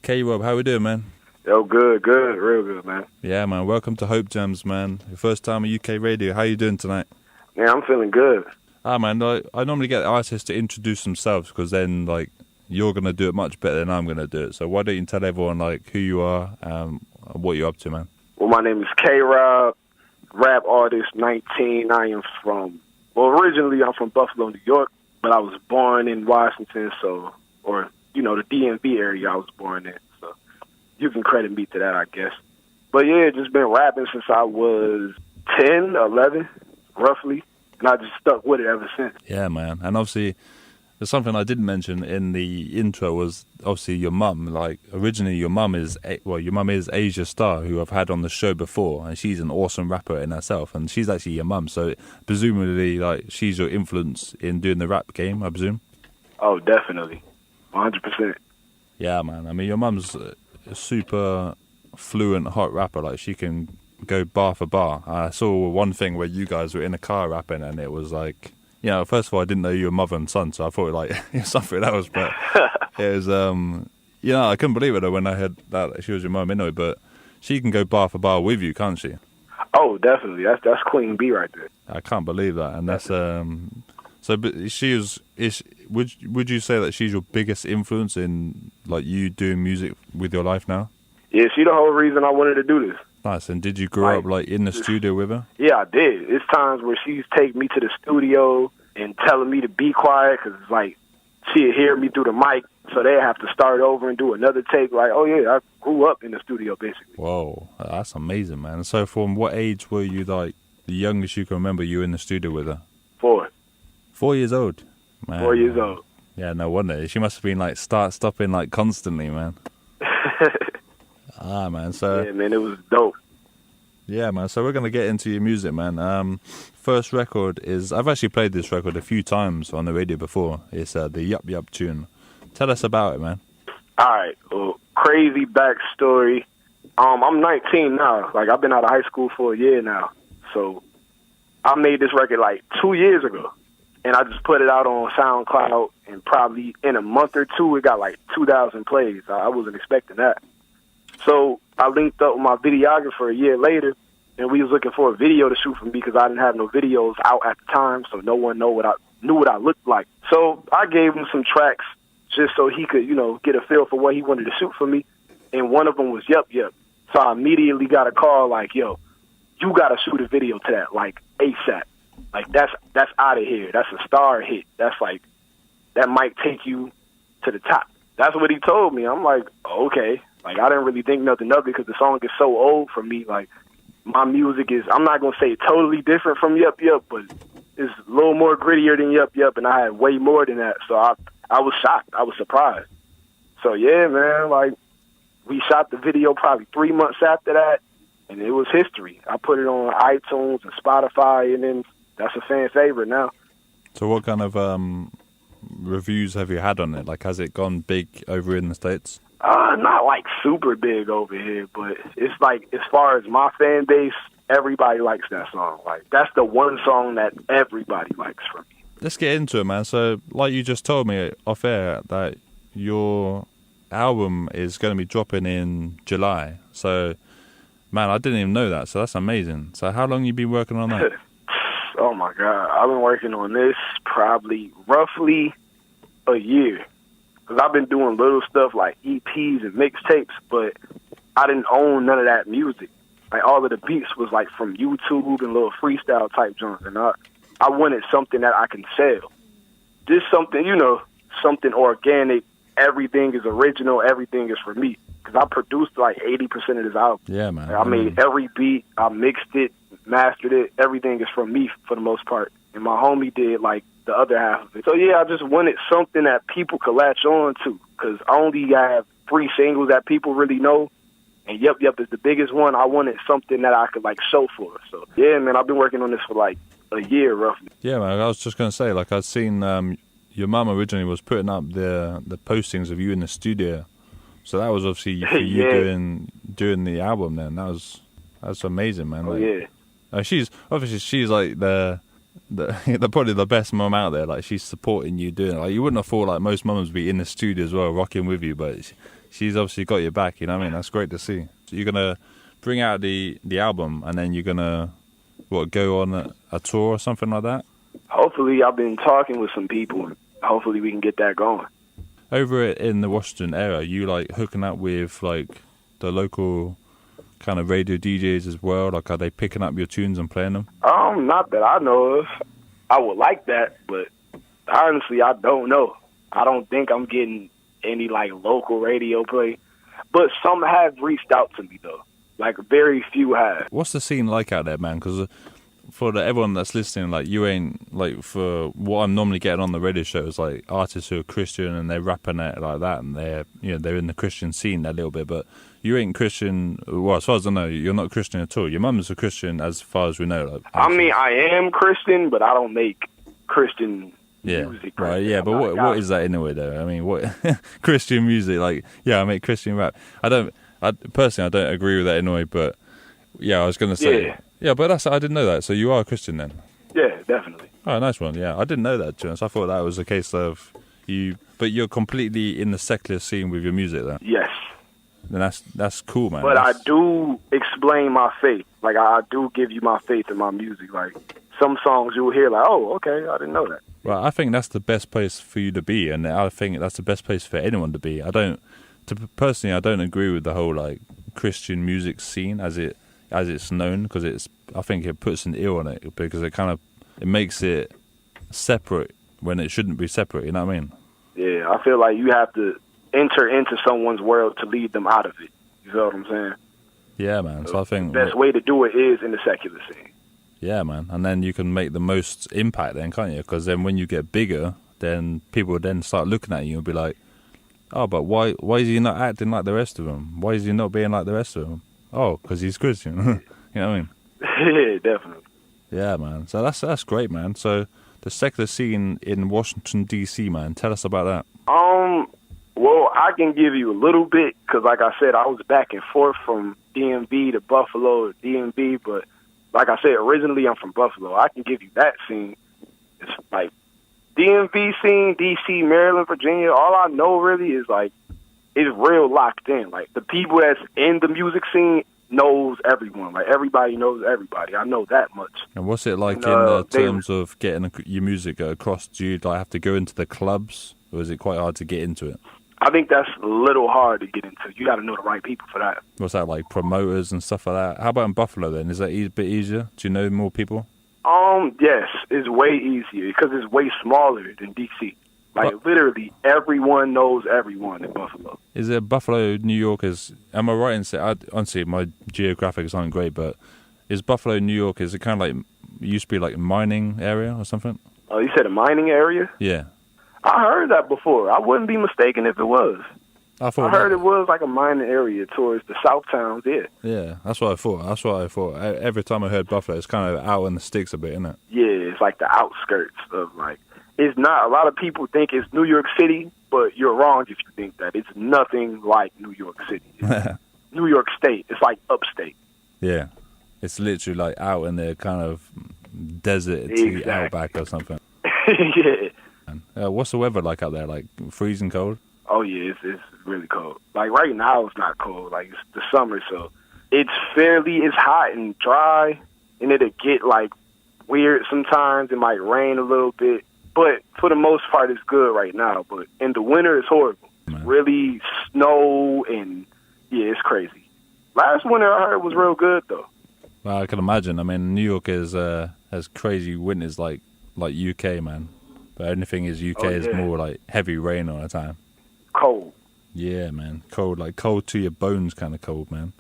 K.Rob, how we doing, man? Yo, good, real good, man. Yeah, man. Welcome to HopeJamz, man. Your first time on UK radio. How you doing tonight? Yeah, I'm feeling good. Man, I normally get artists to introduce themselves because then, like, you're going to do it much better than I'm going to do it. So why don't you tell everyone, like, who you are and what you're up to, man? Well, my name is K.Rob, rap artist, 19. I am originally I'm from Buffalo, New York, but I was born in Washington, the DMV area I was born in. So you can credit me to that, I guess. But yeah, just been rapping since I was 10, 11, roughly. And I just stuck with it ever since. Yeah, man. And obviously, there's something I didn't mention in the intro was obviously your mum. Like, originally your mum is Asia Star, who I've had on the show before, and she's an awesome rapper in herself, and she's actually your mum. So presumably, like, she's your influence in doing the rap game, I presume? Oh, definitely. 100%. Yeah, man. I mean, your mum's a super fluent, hot rapper. Like, she can go bar for bar. I saw one thing where you guys were in a car rapping, and it was like, first of all, I didn't know you were mother and son, so I thought like something else. But it was, I couldn't believe it when I heard that she was your mum anyway. But she can go bar for bar with you, can't she? Oh, definitely. That's Queen B right there. I can't believe that, and that's So, but would you say that she's your biggest influence in like you doing music with your life now? Yeah, she's the whole reason I wanted to do this. Nice. And did you grow up like in the studio with her? Yeah, I did. It's times where she's taking me to the studio and telling me to be quiet because like she'd hear me through the mic, so they'd have to start over and do another take. Like, oh yeah, I grew up in the studio basically. Whoa, that's amazing, man. So from what age were you like the youngest you can remember you in the studio with her? 4. 4 years old, man. 4 years old. Yeah, no wonder. She must have been like stopping like constantly, man. Man. So yeah, man, it was dope. Yeah, man. So we're gonna get into your music, man. First record is I've actually played this record a few times on the radio before. It's the Yup Yup tune. Tell us about it, man. All right, well, crazy backstory. I'm 19 now. Like I've been out of high school for a year now. So I made this record like 2 years ago. And I just put it out on SoundCloud, and probably in a month or two, it got like 2,000 plays. I wasn't expecting that. So I linked up with my videographer a year later, and we was looking for a video to shoot for me because I didn't have no videos out at the time, so no one knew what I looked like. So I gave him some tracks just so he could, get a feel for what he wanted to shoot for me, and one of them was Yup Yup. So I immediately got a call like, yo, you got to shoot a video to that, like ASAP. Like, that's out of here. That's a star hit. That's like, that might take you to the top. That's what he told me. I'm like, okay. Like, I didn't really think nothing of it because the song is so old for me. Like, my music is, I'm not going to say totally different from Yup Yup, but it's a little more grittier than Yup Yup, and I had way more than that. So I was shocked. I was surprised. So, yeah, man, like, we shot the video probably 3 months after that, and it was history. I put it on iTunes and Spotify, and then that's a fan favorite now. So what kind of reviews have you had on it? Like, has it gone big over in the States? Not like super big over here, but it's like, as far as my fan base, everybody likes that song. Like, that's the one song that everybody likes from me. Let's get into it, man. So, like you just told me off air, that your album is going to be dropping in July. So, man, I didn't even know that. So that's amazing. So how long you been working on that? Oh, my God. I've been working on this probably roughly a year. Because I've been doing little stuff like EPs and mixtapes, but I didn't own none of that music. Like, all of the beats was, like, from YouTube and little freestyle type joints. And I wanted something that I can sell. Just something, something organic. Everything is original. Everything is for me. Because I produced, like, 80% of this album. Yeah, man. I made every beat. I mixed it, mastered it. Everything is from me for the most part. And my homie did, like, the other half of it. So, yeah, I just wanted something that people could latch on to. Because I only have 3 singles that people really know. And Yup Yup is the biggest one. I wanted something that I could, like, show for. So, yeah, man, I've been working on this for, like, a year, roughly. Yeah, man, I was just going to say, like, I'd seen your mum originally was putting up the postings of you in the studio. So that was obviously for you yeah. doing the album then. That's amazing, man. Oh, like, yeah. She's like the probably the best mum out there. Like, she's supporting you doing it. Like, you wouldn't have thought like most mums would be in the studio as well, rocking with you, but she's obviously got your back. You know what I mean? That's great to see. So you're gonna bring out the album, and then you're gonna go on a tour or something like that. Hopefully, I've been talking with some people, and hopefully we can get that going. Over in the Washington area, you like hooking up with like the local kind of radio DJs as well? Like, are they picking up your tunes and playing them? Not that I know of. I would like that, but honestly, I don't know. I don't think I'm getting any like local radio play, but some have reached out to me though. Like very few have. What's the scene like out there, man? Because for everyone that's listening, like you ain't like for what I'm normally getting on the radio shows, like artists who are Christian and they're rapping it like that, and they're in the Christian scene a little bit, but you ain't Christian. Well, as far as I know, you're not Christian at all. Your mum's a Christian, as far as we know. Like, I mean, I am Christian, but I don't make Christian music. Right? Yeah, but what is that anyway, though? I mean, what Christian music? Like, yeah, I make Christian rap. I personally don't agree with that anyway. But yeah, I was gonna say, yeah, but I didn't know that. So you are a Christian then? Yeah, definitely. Oh, nice one. Yeah, I didn't know that, Jones. I thought that was a case of you, but you're completely in the secular scene with your music, then. Yes. Then that's cool, man. But I do explain my faith. Like, I do give you my faith in my music. Like, some songs you will hear, like, oh, okay, I didn't know that. Well, I think that's the best place for you to be, and I think that's the best place for anyone to be. Personally, I don't agree with the whole, like, Christian music scene as it's known, because I think it puts an ill on it, because it makes it separate when it shouldn't be separate, you know what I mean? Yeah, I feel like you have to enter into someone's world to lead them out of it. You feel what I'm saying? Yeah, man. So I think the best way to do it is in the secular scene. Yeah, man. And then you can make the most impact then, can't you? Because then when you get bigger, then people will then start looking at you and be like, oh, but why is he not acting like the rest of them? Why is he not being like the rest of them? Oh, because he's Christian. You know what I mean? Yeah, definitely. Yeah, man. So that's great, man. So the secular scene in Washington, D.C., man. Tell us about that. Well, I can give you a little bit, because like I said, I was back and forth from DMV to Buffalo to DMV, but like I said, originally I'm from Buffalo. I can give you that scene. It's like DMV scene, DC, Maryland, Virginia. All I know really is like it's real locked in. Like the people that's in the music scene knows everyone. Like everybody knows everybody. I know that much. And what's it like in terms of getting your music across? Do you like have to go into the clubs, or is it quite hard to get into it? I think that's a little hard to get into. You got to know the right people for that. What's that, like promoters and stuff like that? How about in Buffalo then? Is that a bit easier? Do you know more people? Yes, it's way easier because it's way smaller than DC. Like literally everyone knows everyone in Buffalo. Is it Buffalo, New York? Am I right in saying? Honestly, my geographics aren't great, but is Buffalo, New York? Is it kind of like used to be like a mining area or something? Oh, you said a mining area? Yeah. I heard that before. I wouldn't be mistaken if it was. I heard it was like a mining area towards the South towns, yeah. Yeah, that's what I thought. Every time I heard Buffalo, it's kind of out in the sticks a bit, isn't it? Yeah, it's like the outskirts of like, it's not, a lot of people think it's New York City, but you're wrong if you think that. It's nothing like New York City. New York State, it's like upstate. Yeah, it's literally like out in the kind of desert to the outback or something. Yeah. What's the weather like out there? Like freezing cold? Oh yeah, it's really cold. Like right now, it's not cold. Like it's the summer, so it's hot and dry, and it'll get like weird sometimes. It might rain a little bit, but for the most part, it's good right now. But in the winter, it's horrible. It's really snow and yeah, it's crazy. Last winter I heard was real good though. Well, I can imagine. I mean, New York has crazy winters like UK, man. But anything is UK is more like heavy rain all the time. Cold. Yeah, man. Cold, like cold to your bones kind of cold, man.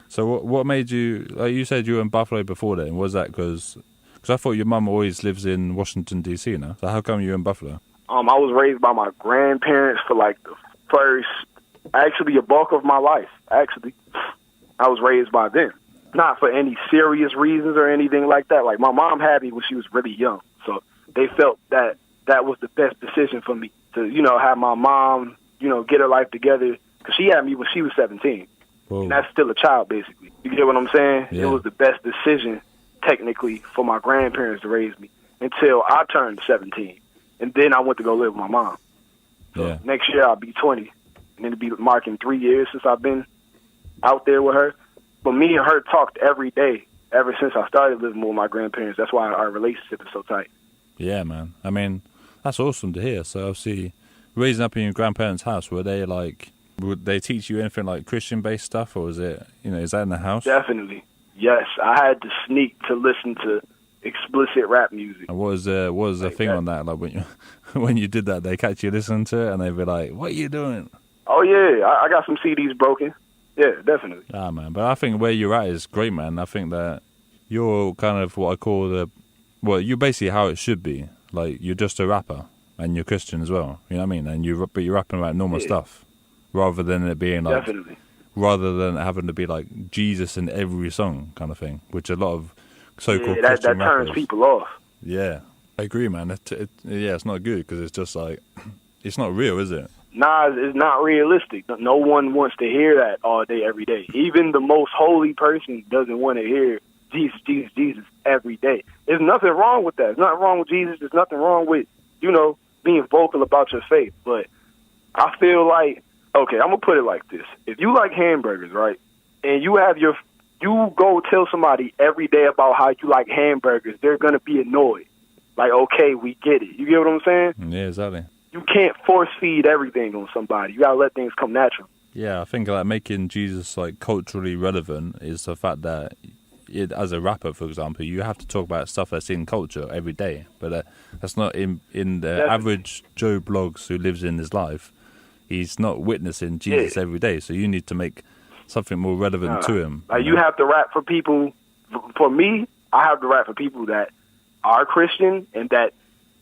So what made you, like you said you were in Buffalo before then, was that because I thought your mum always lives in Washington, D.C. now. So how come you're in Buffalo? I was raised by my grandparents for like the first, actually a bulk of my life, actually. I was raised by them. Not for any serious reasons or anything like that. Like my mom had me when she was really young. So they felt that was the best decision for me to, have my mom, get her life together. Because she had me when she was 17. Whoa. And that's still a child, basically. You get what I'm saying? Yeah. It was the best decision, technically, for my grandparents to raise me until I turned 17. And then I went to go live with my mom. So Yeah. next year I'll be 20, and it'll be marking 3 years since I've been out there with her. But me and her talked every day ever since I started living with my grandparents. That's why our relationship is so tight. Yeah, man. I mean, that's awesome to hear. So obviously, raising up in your grandparents' house, would they teach you anything like Christian-based stuff, or is it, is that in the house? Definitely. Yes, I had to sneak to listen to explicit rap music. And what was the thing on that? Like when you did that, they catch you listening to it, and they'd be like, "What are you doing?" Oh yeah, I got some CDs broken. Yeah, definitely. Ah, man. But I think where you're at is great, man. I think that you're kind of what I call you're basically how it should be. Like, you're just a rapper, and you're Christian as well. You know what I mean? And but you're rapping about normal stuff, rather than it being like, definitely. rather than having to be like Jesus in every song kind of thing, which a lot of so-called Christian that turns rappers, people off. Yeah, I agree, man. It's not good because it's just like, it's not real, is it? Nah, it's not realistic. No one wants to hear that all day, every day. Even the most holy person doesn't want to hear Jesus, Jesus, Jesus every day. There's nothing wrong with that. There's nothing wrong with Jesus. There's nothing wrong with, being vocal about your faith. But I feel like, okay, I'm going to put it like this. If you like hamburgers, right, and you go tell somebody every day about how you like hamburgers, they're going to be annoyed. Like, okay, we get it. You get what I'm saying? Yeah, exactly. You can't force feed everything on somebody. You got to let things come natural. Yeah, I think like making Jesus like culturally relevant is the fact that as a rapper, for example, you have to talk about stuff that's in culture every day, but that's not in the average Joe Blogs who lives in his life. He's not witnessing Jesus every day, so you need to make something more relevant to him. Like, you have to rap for people. For me, I have to rap for people that are Christian and that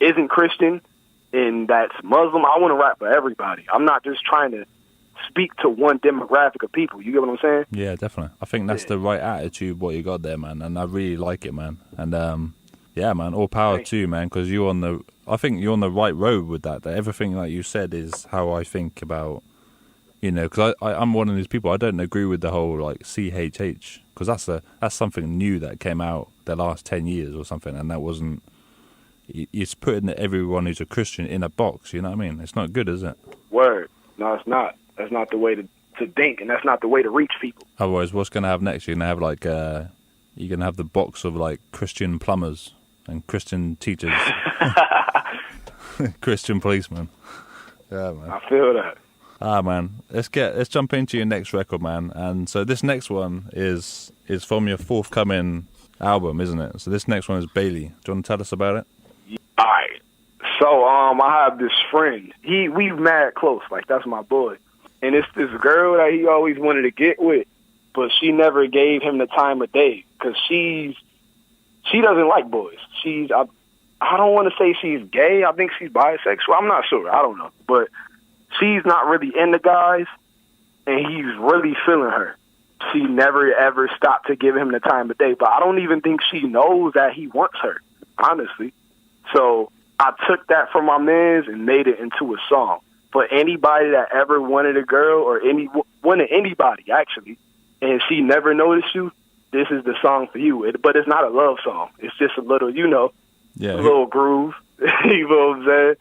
isn't Christian and that's Muslim. I want to rap for everybody. I'm not just trying to speak to one demographic of people. You get what I'm saying? Yeah, definitely. I think that's the right attitude, what you got there, man, and I really like it, man. And yeah, man, all power to you, man, because I think you're on the right road with that. Everything that you said is how I think about, because I'm one of these people. I don't agree with the whole like CHH, because that's something new that came out the last 10 years or something, and that wasn't. It's putting everyone who's a Christian in a box. You know what I mean? It's not good, is it? Word. No, it's not. That's not the way to think, and that's not the way to reach people. Otherwise, what's going to have next? You're going to have like you're going to have the box of like Christian plumbers and Christian teachers, Christian policemen. Yeah, man. I feel that. Ah, man. Let's jump into your next record, man. And so this next one is from your forthcoming album, isn't it? So this next one is Bailey. Do you want to tell us about it? All right. So I have this friend. We mad close. Like, that's my boy. And it's this girl that he always wanted to get with, but she never gave him the time of day because she doesn't like boys. I don't want to say she's gay. I think she's bisexual. I'm not sure. I don't know. But she's not really into guys, and he's really feeling her. She never, ever stopped to give him the time of day, but I don't even think she knows that he wants her, honestly. So I took that from my mans and made it into a song. For anybody that ever wanted a girl or wanted anybody, actually, and she never noticed you, this is the song for you. But it's not a love song. It's just a little, a little groove. You know what I'm saying?